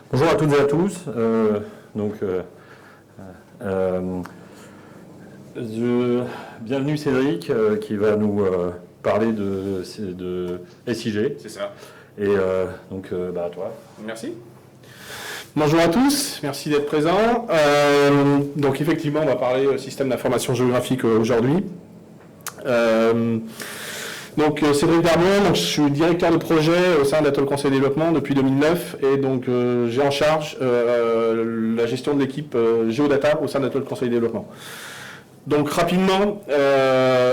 Bonjour à toutes et à tous. Bienvenue Cédric qui va nous parler de SIG. C'est ça. Et à toi. Merci. Bonjour à tous, merci d'être présents. Donc effectivement, on va parler système d'information géographique aujourd'hui. Cédric Darbon, je suis directeur de projet au sein d'Atoll Conseil Développement depuis 2009 et donc j'ai en charge la gestion de l'équipe Géodata au sein d'Atoll Conseil Développement. Donc rapidement,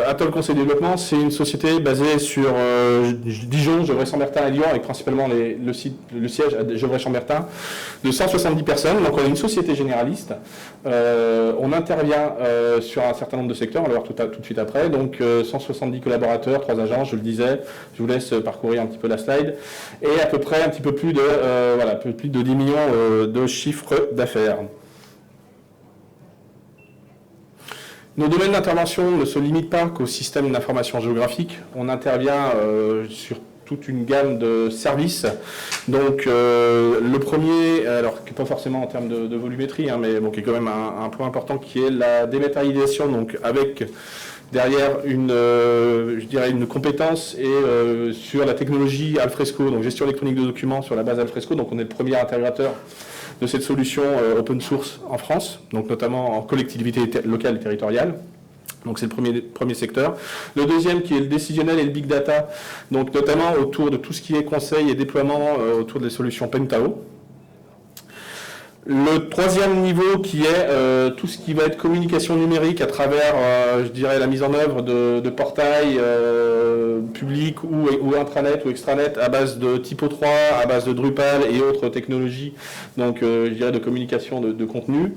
Atoll Conseil Développement, c'est une société basée sur Dijon, Gevrey-Chambertin et Lyon, avec principalement le siège à Gevrey-Chambertin, de 170 personnes. Donc on est une société généraliste. On intervient sur un certain nombre de secteurs, on va le voir tout de suite après. Donc 170 collaborateurs, 3 agences, je le disais. Je vous laisse parcourir un petit peu la slide. Et à peu près un petit peu plus de 10 millions de chiffres d'affaires. Nos domaines d'intervention ne se limitent pas qu'au système d'information géographique. On intervient sur toute une gamme de services. Donc le premier, alors qui n'est pas forcément en termes de volumétrie, mais bon, qui est quand même un point important, qui est la dématérialisation, donc avec derrière une compétence et sur la technologie Alfresco, donc gestion électronique de documents sur la base Alfresco. Donc on est le premier intégrateur de cette solution open source en France, donc notamment en collectivité locale et territoriale. Donc c'est le premier secteur. Le deuxième qui est le décisionnel et le big data, donc notamment autour de tout ce qui est conseil et déploiement autour des solutions Pentao. Le troisième niveau qui est tout ce qui va être communication numérique à travers, la mise en œuvre de portails publics ou intranet ou extranet à base de Typo 3, à base de Drupal et autres technologies, donc de communication de contenu.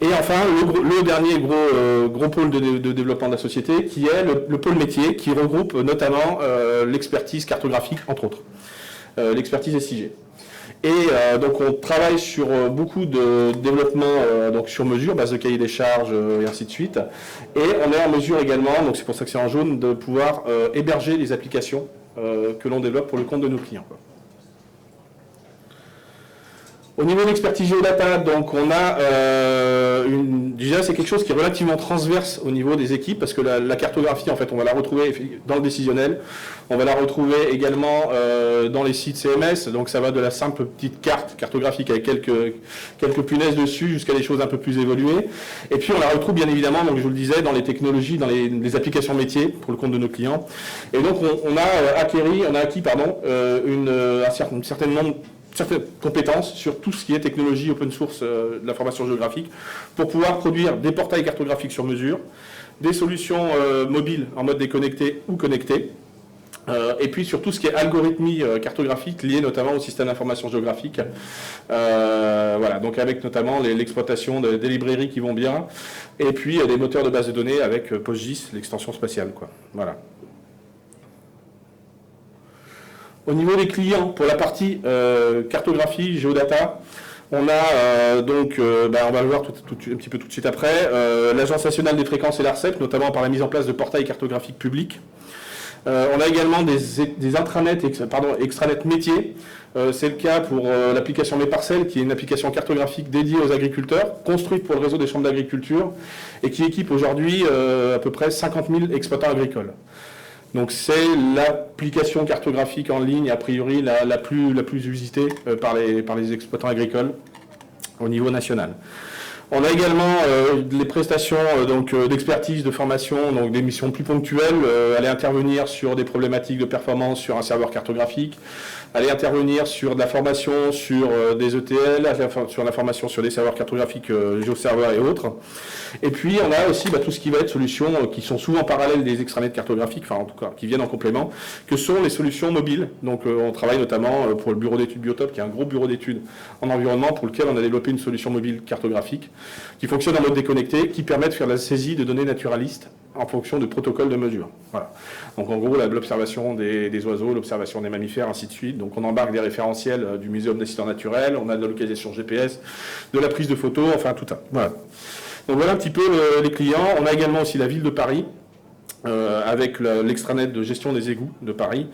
Et enfin, le dernier gros pôle de développement de la société qui est le pôle métier qui regroupe notamment l'expertise cartographique, entre autres, l'expertise SIG. Et donc on travaille sur beaucoup de développement sur mesure, base de cahier des charges et ainsi de suite. Et on est en mesure également, donc c'est pour ça que c'est en jaune, de pouvoir héberger les applications que l'on développe pour le compte de nos clients. Au niveau de l'expertise géodata, donc on a déjà c'est quelque chose qui est relativement transverse au niveau des équipes parce que la cartographie en fait on va la retrouver dans le décisionnel, on va la retrouver également dans les sites CMS, donc ça va de la simple petite carte cartographique avec quelques punaises dessus jusqu'à des choses un peu plus évoluées. Et puis on la retrouve bien évidemment, donc je vous le disais, dans les technologies, dans les applications métiers pour le compte de nos clients. Et donc on a acquis certaines compétences sur tout ce qui est technologie open source de l'information géographique pour pouvoir produire des portails cartographiques sur mesure, des solutions mobiles en mode déconnecté ou connecté, et puis sur tout ce qui est algorithmie cartographique liée notamment au système d'information géographique. Donc avec notamment l'exploitation des librairies qui vont bien, et puis des moteurs de base de données avec PostGIS, l'extension spatiale. Voilà. Au niveau des clients, pour la partie cartographie, géodata, on a on va le voir un petit peu tout de suite après, l'Agence nationale des fréquences et l'ARCEP, notamment par la mise en place de portails cartographiques publics. On a également des intranets, extranets métiers. C'est le cas pour l'application Mes Parcelles, qui est une application cartographique dédiée aux agriculteurs, construite pour le réseau des chambres d'agriculture, et qui équipe aujourd'hui à peu près 50 000 exploitants agricoles. Donc c'est l'application cartographique en ligne, a priori, la plus usitée par les exploitants agricoles au niveau national. On a également les prestations d'expertise, de formation, donc des missions plus ponctuelles, aller intervenir sur des problématiques de performance sur un serveur cartographique, aller intervenir sur de la formation sur des ETL, sur la formation sur des serveurs cartographiques, géoserveurs et autres. Et puis on a aussi tout ce qui va être solutions qui sont souvent parallèles des extranets cartographiques, enfin en tout cas qui viennent en complément, que sont les solutions mobiles. Donc on travaille notamment pour le bureau d'études Biotope, qui est un gros bureau d'études en environnement pour lequel on a développé une solution mobile cartographique qui fonctionne en mode déconnecté, qui permet de faire la saisie de données naturalistes en fonction de protocoles de mesure. Voilà. Donc en gros, l'observation des oiseaux, l'observation des mammifères, ainsi de suite. Donc on embarque des référentiels du Muséum d'accidents naturels, on a de la localisation GPS, de la prise de photos, enfin tout ça. Voilà. Donc voilà un petit peu les clients. On a également aussi la ville de Paris, avec l'extranet de gestion des égouts de Paris,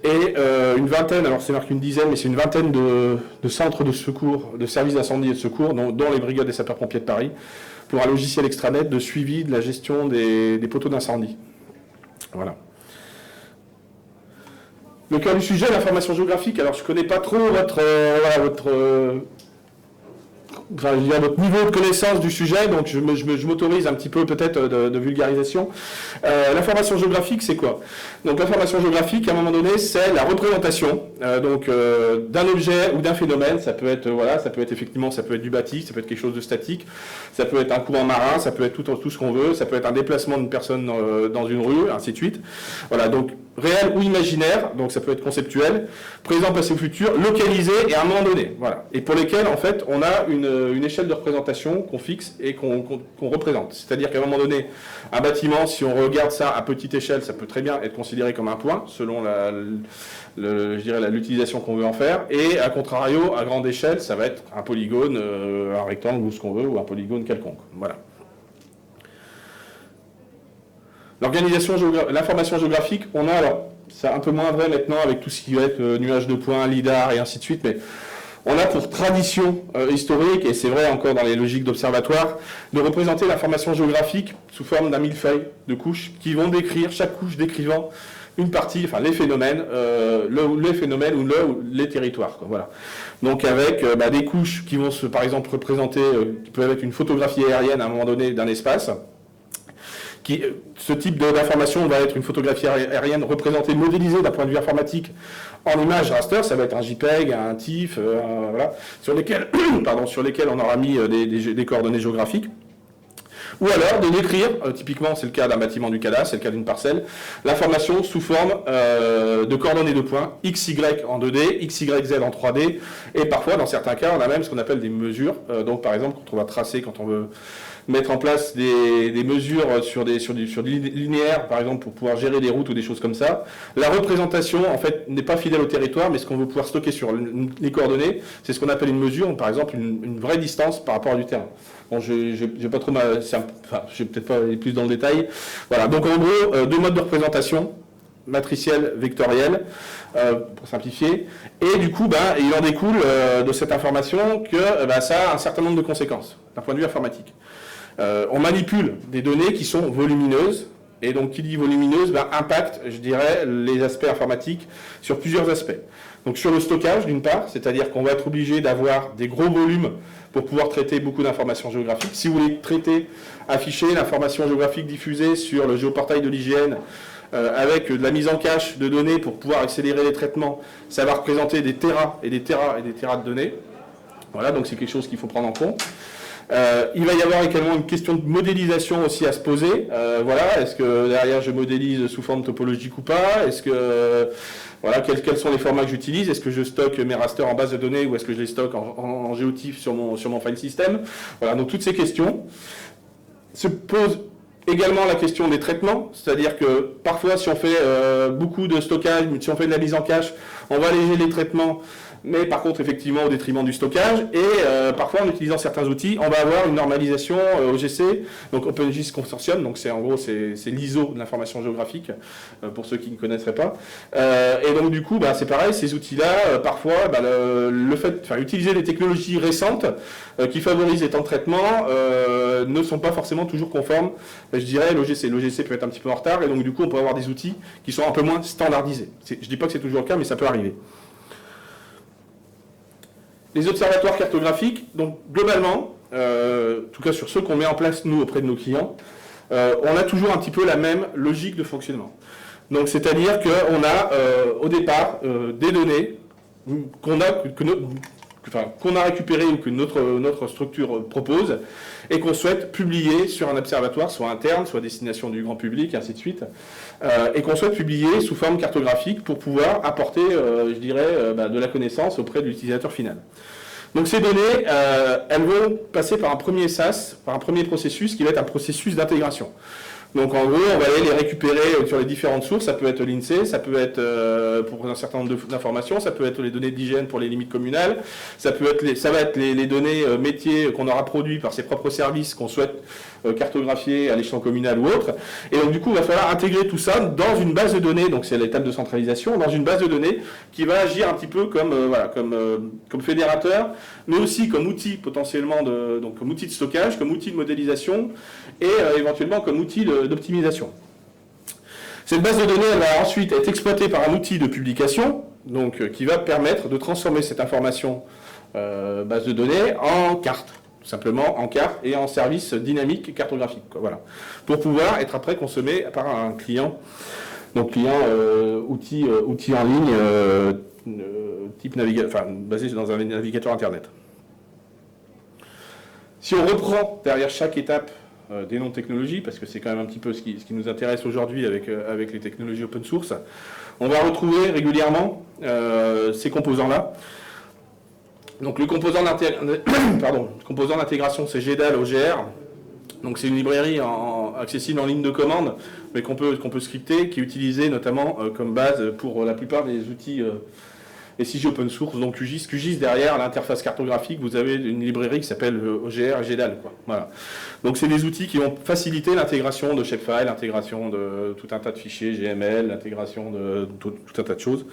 et une vingtaine, alors c'est marqué une dizaine, mais c'est une vingtaine de centres de secours, de services d'incendie et de secours, dont les brigades des sapeurs-pompiers de Paris, pour un logiciel extranet de suivi de la gestion des poteaux d'incendie. Voilà. Le cœur du sujet, l'information géographique. Alors, je ne connais pas trop votre niveau de connaissance du sujet, donc je m'autorise un petit peu peut-être de vulgarisation. L'information géographique, c'est quoi? Donc l'information géographique, à un moment donné, c'est la représentation d'un objet ou d'un phénomène. Ça peut être effectivement, ça peut être du bâti, ça peut être quelque chose de statique, ça peut être un courant marin, ça peut être tout ce qu'on veut, ça peut être un déplacement d'une personne dans une rue, ainsi de suite. Voilà, donc réel ou imaginaire, donc ça peut être conceptuel, présent, passé, futur, localisé et à un moment donné. Voilà. Et pour lesquels, en fait, on a une échelle de représentation qu'on fixe et qu'on représente. C'est-à-dire qu'à un moment donné, un bâtiment, si on regarde ça à petite échelle, ça peut très bien être considéré comme un point, selon l'utilisation qu'on veut en faire. Et à contrario, à grande échelle, ça va être un polygone, un rectangle ou ce qu'on veut, ou un polygone quelconque. Voilà. L'information géographique, on a, alors, c'est un peu moins vrai maintenant avec tout ce qui va être nuage de points, lidar et ainsi de suite, mais on a pour tradition historique, et c'est vrai encore dans les logiques d'observatoire, de représenter l'information géographique sous forme d'un millefeuille de couches qui vont décrire, chaque couche décrivant une partie, enfin les phénomènes, les phénomènes ou les territoires. Quoi, voilà. Donc avec des couches qui vont par exemple représenter, qui peuvent être une photographie aérienne à un moment donné d'un espace. Ce type d'information va être une photographie aérienne représentée, modélisée d'un point de vue informatique en image raster, ça va être un JPEG, un TIFF, voilà, sur lesquels on aura mis des coordonnées géographiques. Ou alors de décrire, typiquement c'est le cas d'un bâtiment du cadastre, c'est le cas d'une parcelle, l'information sous forme de coordonnées de points, XY en 2D, XYZ en 3D, et parfois dans certains cas on a même ce qu'on appelle des mesures, donc par exemple quand on va tracer, quand on veut mettre en place des mesures sur du linéaire, par exemple, pour pouvoir gérer des routes ou des choses comme ça. La représentation, en fait, n'est pas fidèle au territoire, mais ce qu'on veut pouvoir stocker sur les coordonnées, c'est ce qu'on appelle une mesure, par exemple, une vraie distance par rapport à du terrain. Bon, je vais pas trop je vais peut-être pas aller plus dans le détail. Voilà, donc en gros, deux modes de représentation, matricielle, vectorielle, pour simplifier. Et du coup, il en découle de cette information que ça a un certain nombre de conséquences, d'un point de vue informatique. On manipule des données qui sont volumineuses, et donc qui dit volumineuse impacte, je dirais, les aspects informatiques sur plusieurs aspects. Donc sur le stockage, d'une part, c'est-à-dire qu'on va être obligé d'avoir des gros volumes pour pouvoir traiter beaucoup d'informations géographiques. Si vous voulez afficher l'information géographique diffusée sur le géoportail de l'IGN, avec de la mise en cache de données pour pouvoir accélérer les traitements, ça va représenter des terras et des terras et des terras de données. Voilà, donc c'est quelque chose qu'il faut prendre en compte. Il va y avoir également une question de modélisation aussi à se poser. Voilà, est-ce que derrière je modélise sous forme topologique ou pas? Est-ce que quels sont les formats que j'utilise? Est-ce que je stocke mes rasters en base de données ou est-ce que je les stocke en géotiff sur mon file system? Voilà, donc toutes ces questions se posent. Également la question des traitements, c'est-à-dire que parfois si on fait beaucoup de stockage, si on fait de la mise en cache, on va alléger les traitements, mais par contre effectivement au détriment du stockage, et parfois en utilisant certains outils, on va avoir une normalisation OGC, donc OpenGIS Consortium, donc c'est en gros c'est l'ISO de l'information géographique, pour ceux qui ne connaîtraient pas. Et donc du coup c'est pareil, ces outils-là, parfois utiliser des technologies récentes qui favorisent les temps de traitement ne sont pas forcément toujours conformes, je dirais, l'OGC. L'OGC peut être un petit peu en retard, et donc du coup on peut avoir des outils qui sont un peu moins standardisés. Je ne dis pas que c'est toujours le cas, mais ça peut arriver. Les observatoires cartographiques, donc globalement, en tout cas sur ceux qu'on met en place nous auprès de nos clients, on a toujours un petit peu la même logique de fonctionnement. Donc c'est-à-dire qu'on a au départ des données qu'on a récupérées ou que notre structure propose et qu'on souhaite publier sur un observatoire, soit interne, soit à destination du grand public, et ainsi de suite, et qu'on souhaite publier sous forme cartographique pour pouvoir apporter, je dirais, de la connaissance auprès de l'utilisateur final. Donc ces données, elles vont passer par un premier SAS, par un premier processus qui va être un processus d'intégration. Donc en gros, on va aller les récupérer sur les différentes sources, ça peut être l'INSEE, ça peut être pour un certain nombre d'informations, ça peut être les données d'hygiène pour les limites communales, ça va être les données métiers qu'on aura produits par ses propres services qu'on souhaite cartographiés à l'échelon communal ou autre. Et donc du coup, il va falloir intégrer tout ça dans une base de données, donc c'est l'étape de centralisation, dans une base de données qui va agir un petit peu comme, comme fédérateur, mais aussi comme outil potentiellement, donc comme outil de stockage, comme outil de modélisation et éventuellement comme outil d'optimisation. Cette base de données elle va ensuite être exploitée par un outil de publication, donc qui va permettre de transformer cette information base de données en carte, tout simplement en carte et en service dynamique cartographique, quoi, voilà, pour pouvoir être après consommé par un client, donc client outil en ligne type basé dans un navigateur internet. Si on reprend derrière chaque étape des noms de technologies, parce que c'est quand même un petit peu ce qui nous intéresse aujourd'hui avec les technologies open source, on va retrouver régulièrement ces composants-là. Donc le composant d'intégration, c'est GDAL OGR. Donc c'est une librairie accessible en ligne de commande, mais qu'on peut scripter, qui est utilisée notamment comme base pour la plupart des outils SIG open source, donc QGIS. QGIS, derrière l'interface cartographique, vous avez une librairie qui s'appelle OGR et GDAL, quoi. Voilà. Donc c'est des outils qui vont faciliter l'intégration de shapefile, l'intégration de tout un tas de fichiers GML, l'intégration de tout un tas de choses,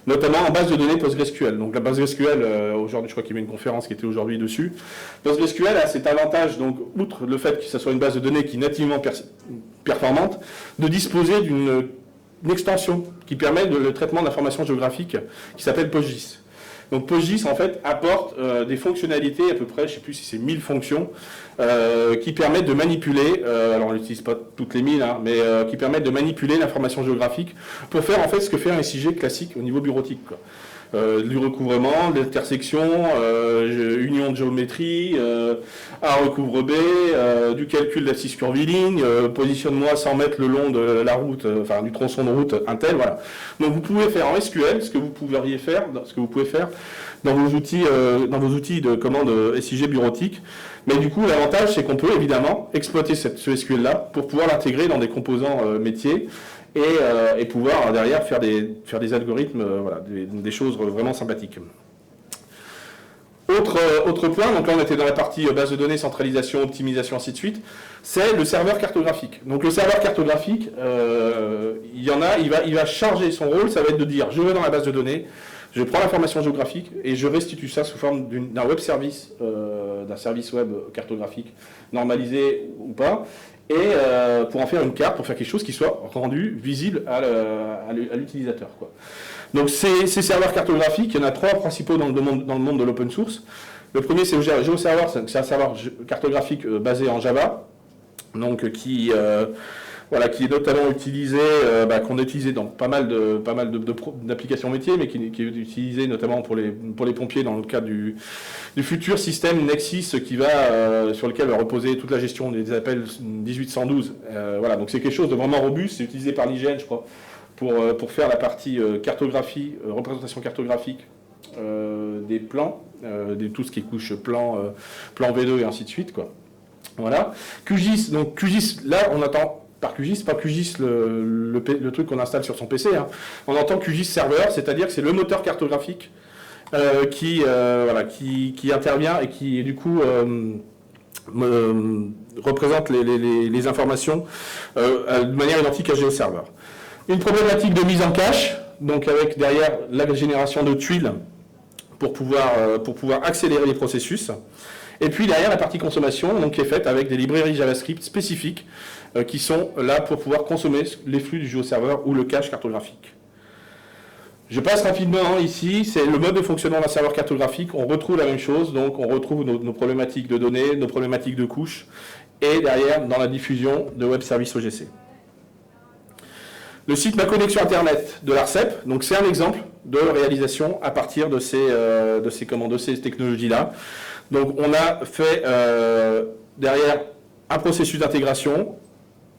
notamment en base de données PostgreSQL. Donc la base SQL, aujourd'hui, je crois qu'il y a eu une conférence qui était aujourd'hui dessus. PostgreSQL a cet avantage, donc, outre le fait que ce soit une base de données qui est nativement performante, de disposer d'une extension qui permet le traitement d'informations géographiques qui s'appelle PostGIS. Donc PostGIS, en fait, apporte des fonctionnalités, à peu près, je ne sais plus si c'est 1000 fonctions, qui permettent de manipuler, alors on n'utilise pas toutes les 1000, hein, mais qui permettent de manipuler l'information géographique pour faire en fait ce que fait un SIG classique au niveau bureautique, quoi. Du recouvrement, de l'intersection, union de géométrie, A recouvre B, du calcul d'axis curviligne, positionne-moi 100 mètres le long de la route, enfin du tronçon de route, un tel, voilà. Donc vous pouvez faire en SQL ce que vous pouvez faire dans vos outils de commande SIG bureautique. Mais du coup, l'avantage, c'est qu'on peut évidemment exploiter ce SQL-là pour pouvoir l'intégrer dans des composants métiers et pouvoir derrière faire des algorithmes, voilà, des choses vraiment sympathiques. Autre point, donc là on était dans la partie base de données, centralisation, optimisation, ainsi de suite, c'est le serveur cartographique. Donc le serveur cartographique, il va charger son rôle, ça va être de dire, je vais dans la base de données, je prends l'information géographique et je restitue ça sous forme d'un web service, d'un service web cartographique normalisé ou pas, et pour en faire une carte, pour faire quelque chose qui soit rendu visible à l'utilisateur, quoi. Donc ces serveurs cartographiques, il y en a 3 principaux dans le monde de l'open source. Le premier, c'est GeoServer, c'est un serveur cartographique basé en Java, donc qui est notamment utilisé, qu'on a utilisé dans pas mal d'applications métiers, mais qui est utilisé notamment pour les pompiers dans le cadre du futur système Nexis sur lequel va reposer toute la gestion des appels 1812. Voilà, donc c'est quelque chose de vraiment robuste, c'est utilisé par l'IGN, je crois, pour faire la partie cartographie, représentation cartographique des plans, de tout ce qui est couche plan V2 et ainsi de suite, quoi. Voilà. QGIS, donc QGIS, là on attend par QGIS, pas QGIS le truc qu'on installe sur son PC, hein. On entend QGIS serveur, c'est-à-dire que c'est le moteur cartographique qui intervient et qui du coup représente les informations de manière identique à GeoServer. Une problématique de mise en cache, donc avec derrière la génération de tuiles pour pouvoir accélérer les processus. Et puis derrière la partie consommation, donc, qui est faite avec des librairies JavaScript spécifiques qui sont là pour pouvoir consommer les flux du GeoServer ou le cache cartographique. Je passe rapidement ici, c'est le mode de fonctionnement d'un serveur cartographique. On retrouve la même chose, donc on retrouve nos problématiques de données, nos problématiques de couches, et derrière dans la diffusion de web services OGC. Le site Ma Connexion Internet de l'ARCEP, donc c'est un exemple de réalisation à partir de ces technologies-là. Donc on a fait derrière un processus d'intégration,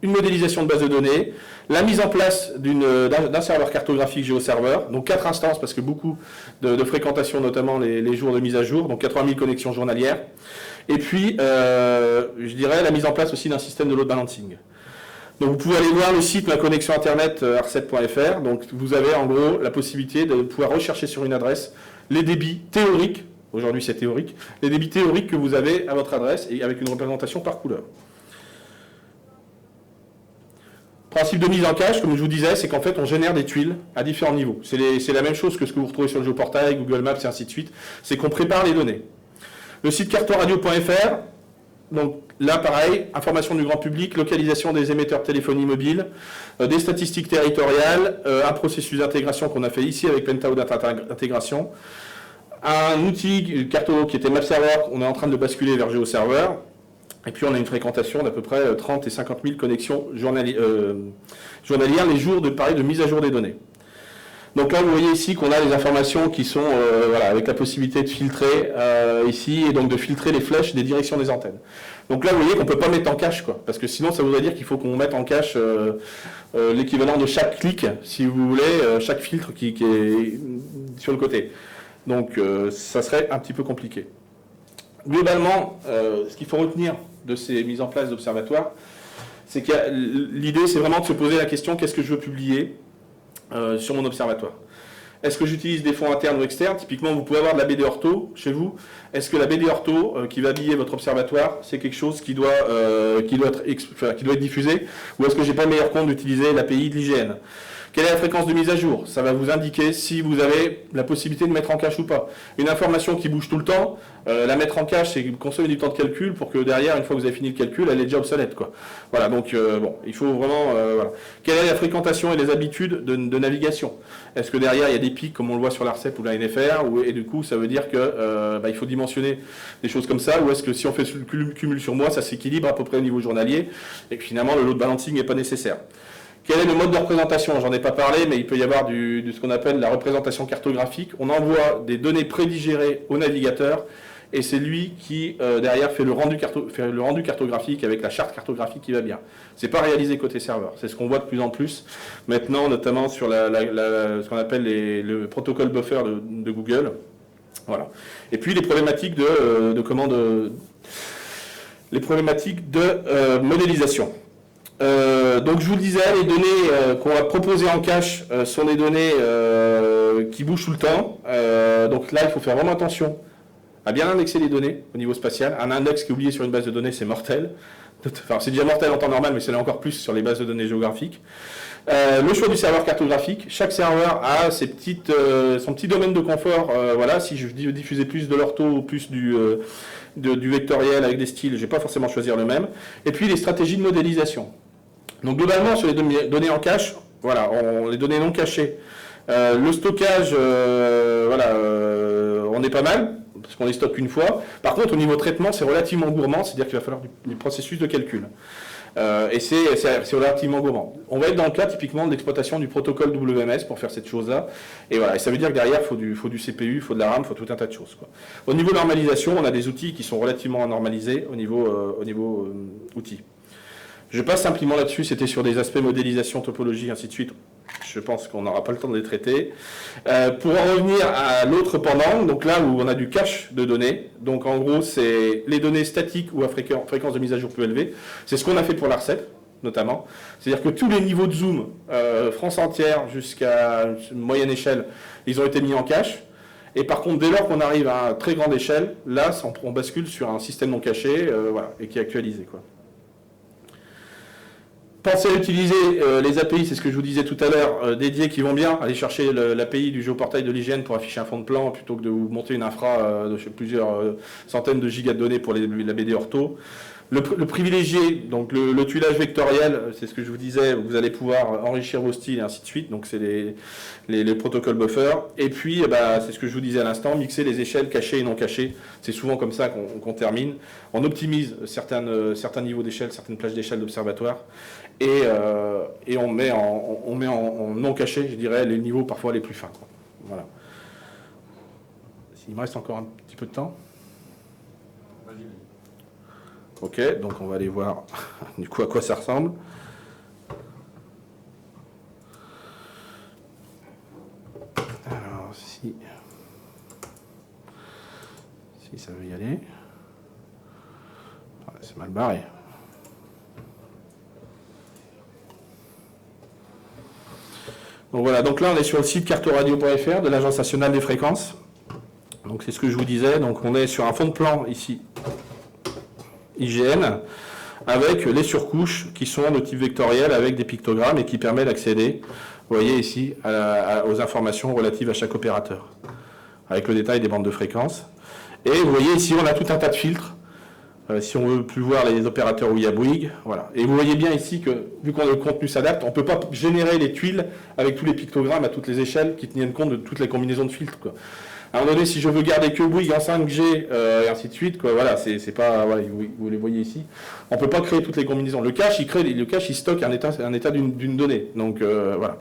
une modélisation de base de données, la mise en place d'un serveur cartographique GeoServer, donc 4 instances parce que beaucoup de fréquentation, notamment les jours de mise à jour, donc 80 000 connexions journalières, et puis je dirais la mise en place aussi d'un système de load balancing. Donc vous pouvez aller voir le site Ma Connexion Internet arcep.fr. Donc vous avez en gros la possibilité de pouvoir rechercher sur une adresse les débits théoriques, aujourd'hui c'est théorique, les débits théoriques que vous avez à votre adresse et avec une représentation par couleur. Principe de mise en cache, comme je vous disais, c'est qu'en fait, on génère des tuiles à différents niveaux. C'est la même chose que ce que vous retrouvez sur le géoportail, Google Maps et ainsi de suite. C'est qu'on prépare les données. Le site cartoradio.fr, donc là, pareil, information du grand public, localisation des émetteurs de téléphonie mobile, des statistiques territoriales, un processus d'intégration qu'on a fait ici avec Pentao Data Intégration, un outil Carto qui était MapServer, on est en train de le basculer vers GeoServer, et puis on a une fréquentation d'à peu près 30 et 50 000 connexions journalières les jours de mise à jour des données. Donc là, vous voyez ici qu'on a les informations qui sont voilà, avec la possibilité de filtrer ici, et donc de filtrer les flèches des directions des antennes. Donc là, vous voyez qu'on ne peut pas mettre en cache, quoi, parce que sinon, ça voudrait dire qu'il faut qu'on mette en cache l'équivalent de chaque clic, si vous voulez, chaque filtre qui est sur le côté. Donc ça serait un petit peu compliqué. Globalement, ce qu'il faut retenir de ces mises en place d'observatoires, c'est que l'idée, c'est vraiment de se poser la question, qu'est-ce que je veux publier sur mon observatoire? Est-ce que j'utilise des fonds internes ou externes? Typiquement, vous pouvez avoir de la BD ortho chez vous. Est-ce que la BD ortho qui va habiller votre observatoire, c'est quelque chose qui doit être diffusé? Ou est-ce que j'ai pas le meilleur compte d'utiliser l'API de l'IGN? Quelle est la fréquence de mise à jour? Ça va vous indiquer si vous avez la possibilité de mettre en cache ou pas. Une information qui bouge tout le temps, la mettre en cache, c'est consommer du temps de calcul pour que derrière, une fois que vous avez fini le calcul, elle est déjà obsolète, quoi. Voilà, donc bon, il faut vraiment... voilà. Quelle est la fréquentation et les habitudes de navigation? Est-ce que derrière, il y a des pics, comme on le voit sur l'ARCEP ou la NFR, et du coup, ça veut dire que il faut dimensionner des choses comme ça, ou est-ce que si on fait le cumul sur mois, ça s'équilibre à peu près au niveau journalier, et que finalement, le load balancing n'est pas nécessaire? Quel est le mode de représentation? J'en ai pas parlé, mais il peut y avoir de ce qu'on appelle la représentation cartographique. On envoie des données prédigérées au navigateur, et c'est lui qui, derrière, fait le rendu cartographique avec la charte cartographique qui va bien. C'est pas réalisé côté serveur. C'est ce qu'on voit de plus en plus maintenant, notamment sur ce qu'on appelle le protocole buffer de Google. Voilà. Et puis les problématiques les problématiques de modélisation. Donc je vous le disais, les données qu'on va proposer en cache sont des données qui bougent tout le temps. Donc là, il faut faire vraiment attention à bien indexer les données au niveau spatial. Un index qui est oublié sur une base de données, c'est mortel. Enfin, c'est déjà mortel en temps normal, mais c'est encore plus sur les bases de données géographiques. Le choix du serveur cartographique. Chaque serveur a son petit domaine de confort. Voilà, si je veux diffuser plus de l'ortho ou plus du vectoriel avec des styles, je ne vais pas forcément choisir le même. Et puis les stratégies de modélisation. Donc globalement, sur les données en cache, voilà, les données non cachées, le stockage, on est pas mal, parce qu'on les stocke une fois. Par contre, au niveau traitement, c'est relativement gourmand, c'est-à-dire qu'il va falloir du processus de calcul. Et c'est relativement gourmand. On va être dans le cas typiquement de l'exploitation du protocole WMS pour faire cette chose-là. Et voilà, et ça veut dire que derrière, il faut du CPU, il faut de la RAM, il faut tout un tas de choses, quoi. Au niveau normalisation, on a des outils qui sont relativement normalisés au niveau outils. Je passe simplement là-dessus, c'était sur des aspects modélisation, topologie, ainsi de suite. Je pense qu'on n'aura pas le temps de les traiter. Pour en revenir à l'autre pendant, donc là où on a du cache de données, donc en gros c'est les données statiques ou à fréquence de mise à jour plus élevée. C'est ce qu'on a fait pour l'ARCEP, notamment. C'est-à-dire que tous les niveaux de zoom, France entière jusqu'à moyenne échelle, ils ont été mis en cache. Et par contre, dès lors qu'on arrive à très grande échelle, là on bascule sur un système non caché, voilà, et qui est actualisé, quoi. Pensez à utiliser les API, c'est ce que je vous disais tout à l'heure, dédiés qui vont bien. Aller chercher l'API du géoportail de l'IGN pour afficher un fond de plan plutôt que de vous monter une infra de plusieurs centaines de gigas de données pour la BD ortho. Le privilégié, donc le tuilage vectoriel, c'est ce que je vous disais, vous allez pouvoir enrichir vos styles et ainsi de suite. Donc c'est les protocoles buffer. Et puis, c'est ce que je vous disais à l'instant, mixer les échelles cachées et non cachées. C'est souvent comme ça qu'on termine. On optimise certains niveaux d'échelle, certaines plages d'échelle d'observatoire. Et on met en non caché, je dirais, les niveaux parfois les plus fins, quoi. Voilà. Il me reste encore un petit peu de temps. Ok, donc on va aller voir du coup à quoi ça ressemble. Alors si ça veut y aller. Ah, c'est mal barré. Donc voilà, donc là on est sur le site cartoradio.fr de l'Agence nationale des fréquences. Donc c'est ce que je vous disais, donc on est sur un fond de plan ici, IGN, avec les surcouches qui sont de type vectoriel avec des pictogrammes et qui permettent d'accéder, vous voyez ici, aux informations relatives à chaque opérateur, avec le détail des bandes de fréquences. Et vous voyez ici, on a tout un tas de filtres. Si on veut plus voir les opérateurs où il y a Bouygues, voilà. Et vous voyez bien ici que, vu que le contenu s'adapte, on ne peut pas générer les tuiles avec tous les pictogrammes à toutes les échelles qui tiennent compte de toutes les combinaisons de filtres, quoi. À un moment donné, si je veux garder que Bouygues en 5G et ainsi de suite, quoi, voilà, c'est pas, voilà, vous les voyez ici, on ne peut pas créer toutes les combinaisons. Le cache, il stocke un état d'une donnée. Donc voilà.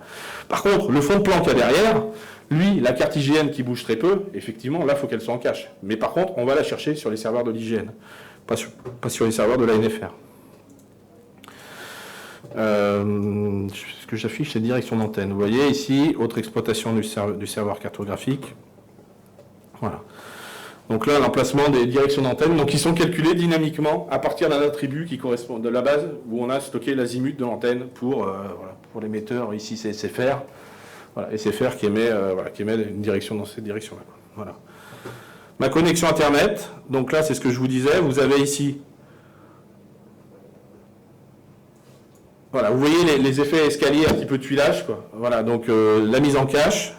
Par contre, le fond de plan qu'il y a derrière, lui, la carte IGN qui bouge très peu, effectivement, là, il faut qu'elle soit en cache. Mais par contre, on va la chercher sur les serveurs de l'IGN. Pas sur les serveurs de la NFR. Ce que j'affiche, c'est direction d'antenne. Vous voyez ici, autre exploitation du serveur cartographique. Voilà. Donc là, l'emplacement des directions d'antenne, donc ils sont calculés dynamiquement à partir d'un attribut qui correspond de la base où on a stocké l'azimut de l'antenne pour l'émetteur. Ici, c'est SFR. Voilà, SFR qui émet une direction dans cette direction-là. Voilà. Ma connexion Internet, donc là c'est ce que je vous disais, vous avez ici, voilà, vous voyez les effets escaliers, un petit peu de tuilage, quoi. Voilà, donc la mise en cache.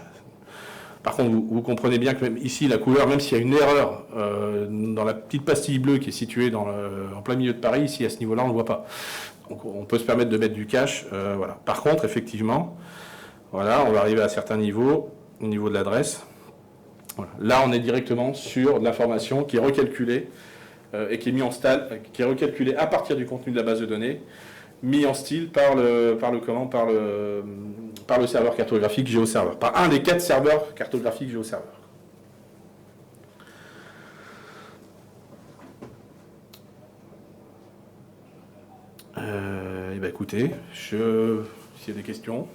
Par contre, vous comprenez bien que même ici, la couleur, même s'il y a une erreur dans la petite pastille bleue qui est située en plein milieu de Paris, ici à ce niveau-là, on ne le voit pas. Donc on peut se permettre de mettre du cache, voilà. Par contre, effectivement, voilà, on va arriver à certains niveaux, au niveau de l'adresse. Voilà. Là, on est directement sur de l'information qui est recalculée et qui est mis en style, qui est recalculée à partir du contenu de la base de données, mis en style par le serveur cartographique GeoServer, par un des 4 serveurs cartographiques GeoServer. Eh bien, écoutez, s'il y a des questions.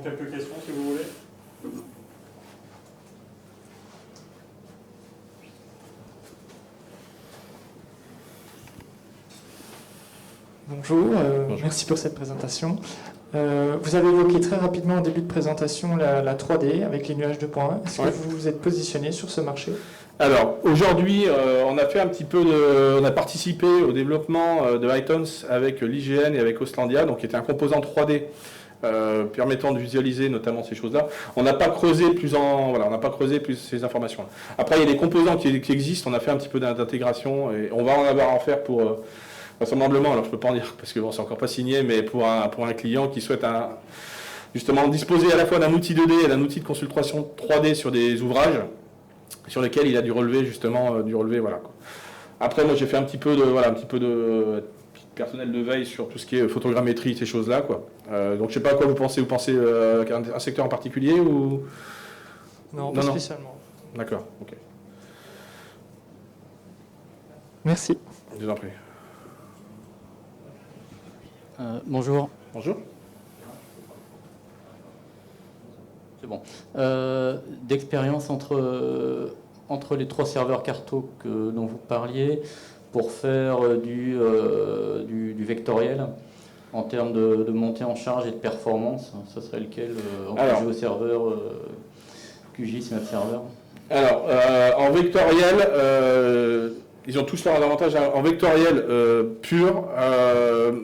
Quelques questions si vous voulez. Bonjour, merci pour cette présentation. Vous avez évoqué très rapidement au début de présentation la 3D avec les nuages de points. Est-ce que vous vous êtes positionné sur ce marché? Alors, aujourd'hui, on a fait un petit peu on a participé au développement de Hitons avec l'IGN et avec Ostlandia, donc qui était un composant 3D permettant de visualiser notamment ces choses-là. On n'a pas creusé plus ces informations-là. Après, il y a des composants qui existent. On a fait un petit peu d'intégration et on va en avoir à en faire pour vraisemblablement. Alors, je peux pas en dire parce que bon, c'est encore pas signé, mais pour un client qui souhaite justement disposer à la fois d'un outil 2D et d'un outil de consultation 3D sur des ouvrages sur lesquels il a du relevé voilà, quoi. Après, moi, j'ai fait un petit peu de personnel de veille sur tout ce qui est photogrammétrie, ces choses-là, quoi. Donc, je sais pas à quoi vous pensez. Vous pensez à un secteur en particulier ou Non, pas spécialement. D'accord, ok. Merci. Je vous en prie. Bonjour. Bonjour. C'est bon. D'expérience entre les 3 serveurs carto dont vous parliez pour faire du vectoriel en termes de montée en charge et de performance, ça serait lequel entre GeoServer, QGIS, MapServer? Alors, en vectoriel, ils ont tous leurs avantages. En vectoriel pur,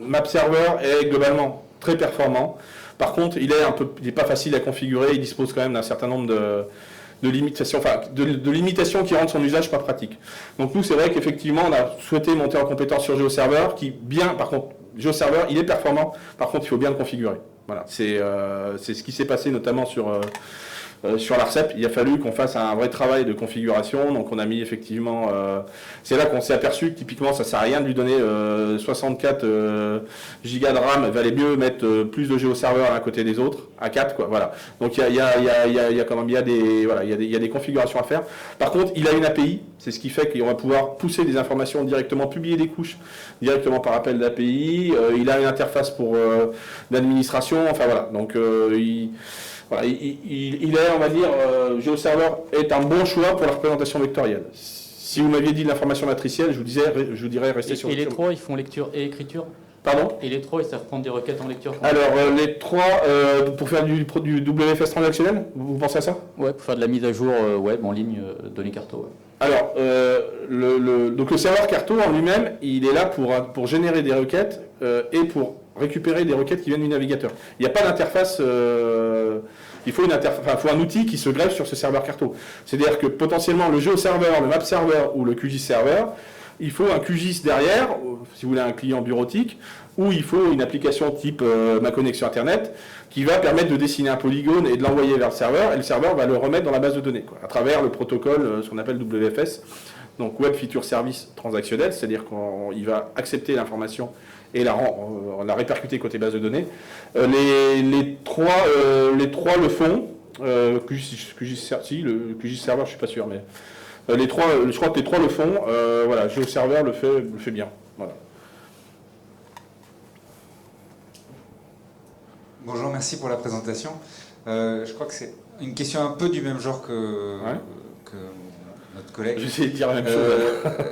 MapServer est globalement très performant. Par contre, il est pas facile à configurer. Il dispose quand même d'un certain nombre de limitations, de limitations qui rendent son usage pas pratique. Donc nous, c'est vrai qu'effectivement, on a souhaité monter en compétence sur GeoServer, par contre, GeoServer, il est performant. Par contre, il faut bien le configurer. Voilà, c'est ce qui s'est passé notamment sur l'ARCEP. Il a fallu qu'on fasse un vrai travail de configuration. Donc on a mis effectivement... c'est là qu'on s'est aperçu que typiquement ça ne sert à rien de lui donner 64 gigas de RAM. Il valait mieux mettre plus de GeoServer à côté des autres, à 4, quoi. Voilà. Donc il y a des configurations à faire. Par contre, il a une API. C'est ce qui fait qu'on va pouvoir pousser des informations directement, publier des couches directement par appel d'API. Il a une interface pour d'administration. Enfin voilà. Donc il est, on va dire, GeoServer est un bon choix pour la représentation vectorielle. Si vous m'aviez dit de l'information matricielle, je vous dirais rester sur... Et les 3, ils font lecture et écriture? Pardon? Et les 3, ils savent prendre des requêtes en lecture? Alors, les 3, pour faire du WFS transactionnel, vous pensez à ça? Ouais, pour faire de la mise à jour web en ligne, données carto. Ouais. Alors, donc le serveur Carto en lui-même, il est là pour générer des requêtes et pour récupérer des requêtes qui viennent du navigateur. Il n'y a pas d'interface, il faut faut un outil qui se greffe sur ce serveur Carto. C'est-à-dire que potentiellement le GeoServer, le MapServer ou le QGIS Server, il faut un QGIS derrière, si vous voulez un client bureautique, ou il faut une application type ma connexion Internet qui va permettre de dessiner un polygone et de l'envoyer vers le serveur, et le serveur va le remettre dans la base de données, quoi, à travers le protocole, ce qu'on appelle WFS, donc Web Feature Service transactionnel, c'est-à-dire qu'il va accepter l'information et la répercuter côté base de données. Les trois le font, QGIS Server, je suis pas sûr, mais je crois que les 3 le font, voilà, GeoServer le fait bien. Voilà. Bonjour, merci pour la présentation. Je crois que c'est une question un peu du même genre que notre collègue. J'essaie de dire la même chose.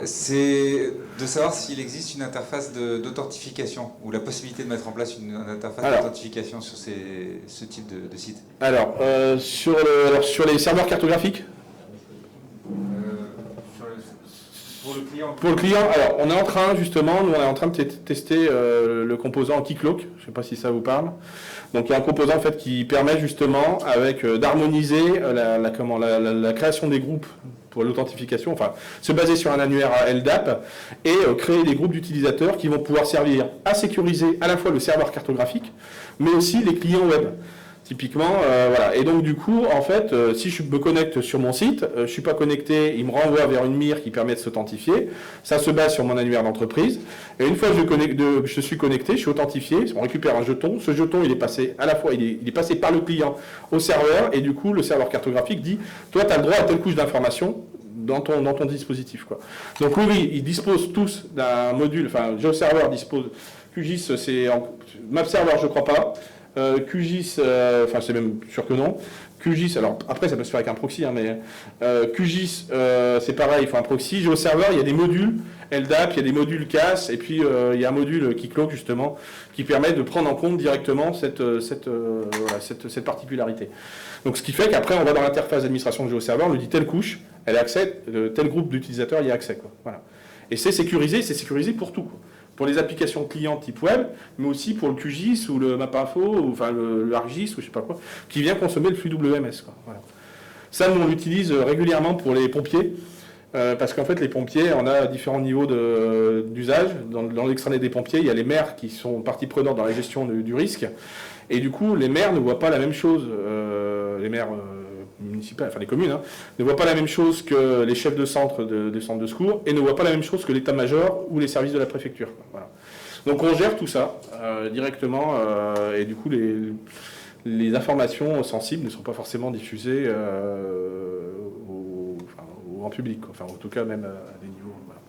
C'est de savoir s'il existe une interface d'authentification ou la possibilité de mettre en place une interface d'authentification sur ce type de site. Alors, sur les serveurs cartographiques, pour le client, alors on est en train justement, nous on est en train de tester le composant Keycloak, je ne sais pas si ça vous parle. Donc il y a un composant en fait qui permet justement d'harmoniser la création des groupes pour l'authentification, enfin se baser sur un annuaire LDAP et créer des groupes d'utilisateurs qui vont pouvoir servir à sécuriser à la fois le serveur cartographique, mais aussi les clients web. Typiquement, voilà. Et donc du coup, en fait, si je me connecte sur mon site, je ne suis pas connecté, il me renvoie vers une mire qui permet de s'authentifier. Ça se base sur mon annuaire d'entreprise. Et une fois que je suis connecté, je suis authentifié, on récupère un jeton. Ce jeton, il est passé à la fois, il est passé par le client au serveur, et du coup, le serveur cartographique dit, toi, tu as le droit à telle couche d'information dans ton dispositif, quoi. Donc oui, ils disposent tous d'un module, enfin, GeoServer dispose, QGIS, c'est MapServer, je crois pas. QGIS, enfin c'est même sûr que non. QGIS, alors après ça peut se faire avec un proxy, hein, mais QGIS c'est pareil, il faut un proxy. GeoServer, il y a des modules LDAP, il y a des modules CAS, et puis il y a un module Keycloak justement qui permet de prendre en compte directement cette particularité. Donc ce qui fait qu'après on va dans l'interface d'administration de GeoServer, on lui dit telle couche, elle a accès, tel groupe d'utilisateurs il y a accès, quoi. Voilà. Et c'est sécurisé pour tout, quoi. Pour les applications clients type web, mais aussi pour le QGIS ou le MapInfo, ou enfin le ArcGIS ou je sais pas quoi, qui vient consommer le flux WMS, quoi. Voilà. Ça, nous, on l'utilise régulièrement pour les pompiers, parce qu'en fait, les pompiers, on a différents niveaux d'usage. Dans l'extranet des pompiers, il y a les maires qui sont partie prenante dans la gestion du risque, et du coup, les maires ne voient pas la même chose, les maires municipales, enfin les communes, hein, ne voient pas la même chose que les chefs de centre des centres de secours, et ne voient pas la même chose que l'état-major ou les services de la préfecture. Voilà. Donc on gère tout ça directement, et du coup les informations sensibles ne sont pas forcément diffusées au grand public, quoi. Enfin en tout cas même à des niveaux. Voilà.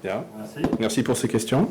Bien. Merci pour ces questions.